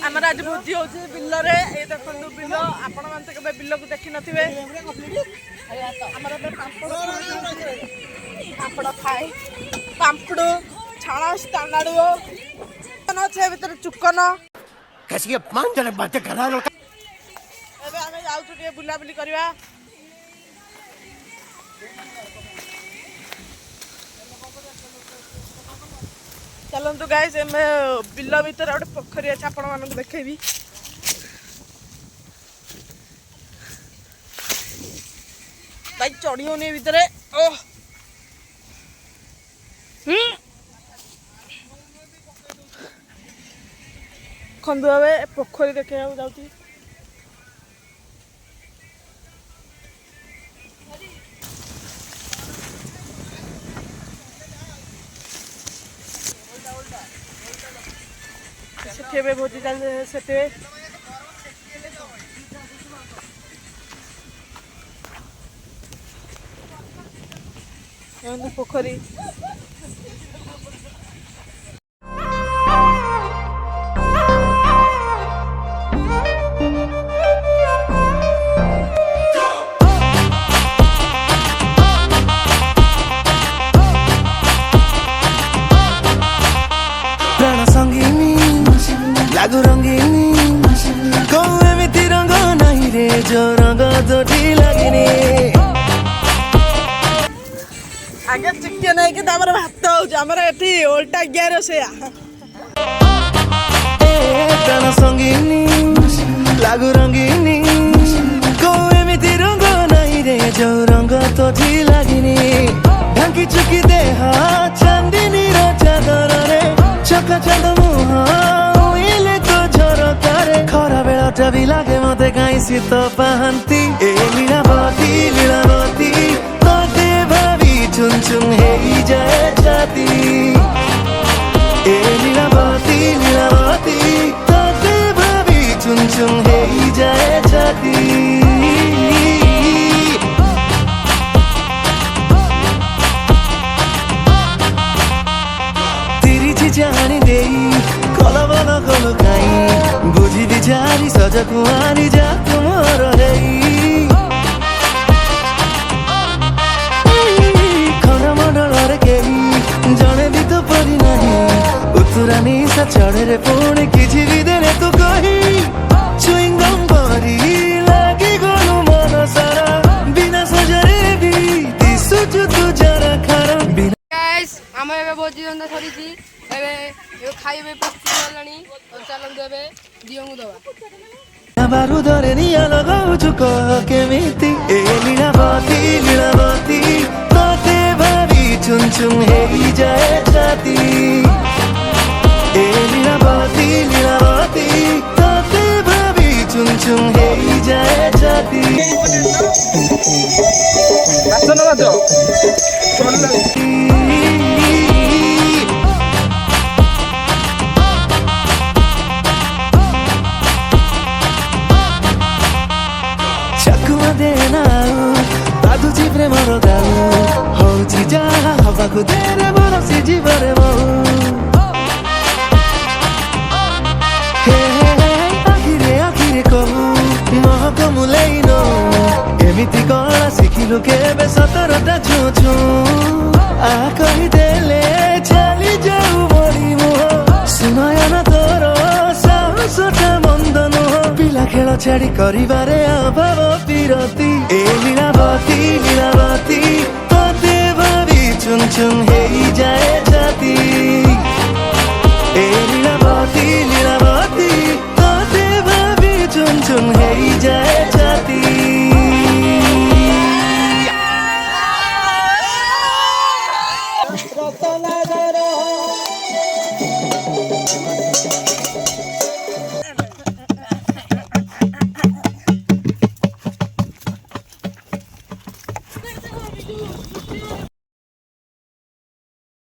आमर आज भोजी हो बिल ये देखो बिल आपण मैंने केवे बिल को देखी नथिबे पापड़ खाए पापड़ छाणा स्टाणाड़ो अच्छे भीतर चुकन कैसी अपमानजनक बातें कर रहा है एबे आमे जाउछु टे बुला बुली करबा चलतु गाइस बिल भीतर गोटे पोखरी अच्छे आपण मानक देखेबी भाई चढ़ी होनी भीतर खंदु भावे पोखरी देखे जाऊँ से भोजी से पोखरी प्राण संगीनी लागू रंगीनी कौन एमिति रंग नहीं रे जो रंग जोटी लगिनी आगे चिकेन है कि तामर भात होमर एठी ओल्टा गियर से प्राण संगीनी लागू रंगीनी कौन एमिति रंग नहीं रे जो रंग जोटी लगिनी ढांकी चुकी देह चांदनी रो चादर रे चका चांद मुह इले तो झरकारे खरा बेलाटा भी लागे मते काई शीत पाहंती ए लीलावती तोते भाभी चुन चुन हेई जाए छाती ए लीलावती तोते भाभी चुन चुन हेई जाए छाती जानी दे कल बल कल कहीं बुझी दी जारी सज कुआरी जा तुमर खर मंडल कहीं जड़े भी तो पड़ी नहीं उतरा निशा चढ़े रे पुणी किसी भी देने तू कही चुईंगम परी लगी गलु मन सारा बिना सजरे भी दिसुचु तू जरा खारा गाइस आमे एबे भोजी रंदा सरीची एबे यो खाइबे प्रस्तुत होलानी और चलन देबे दियंगु दवा बारू धरे निया लगाउछु कह केमिति ए लीलावती तोते भाभी चुन चुन हेई जाए छाती ए लीलावती तोते भाभी चुन चुन हेई जाए छाती चकुआ देना बाधुची प्रेमर गाऊ हौची जाहा हवाकु देरे बरसी जीवरे बहु आखिरे कहू महक मुलेई नो एमिति कला शिखिलु केबे सतरटा छुछु आ कहि देले चली जाऊ बड़ी मुह सुनयन तोर साहसटा मंद नुह पिला खेल छाड़ी करिबारे अभाव विरती ए लीलावती तोते भाभी चुन चुन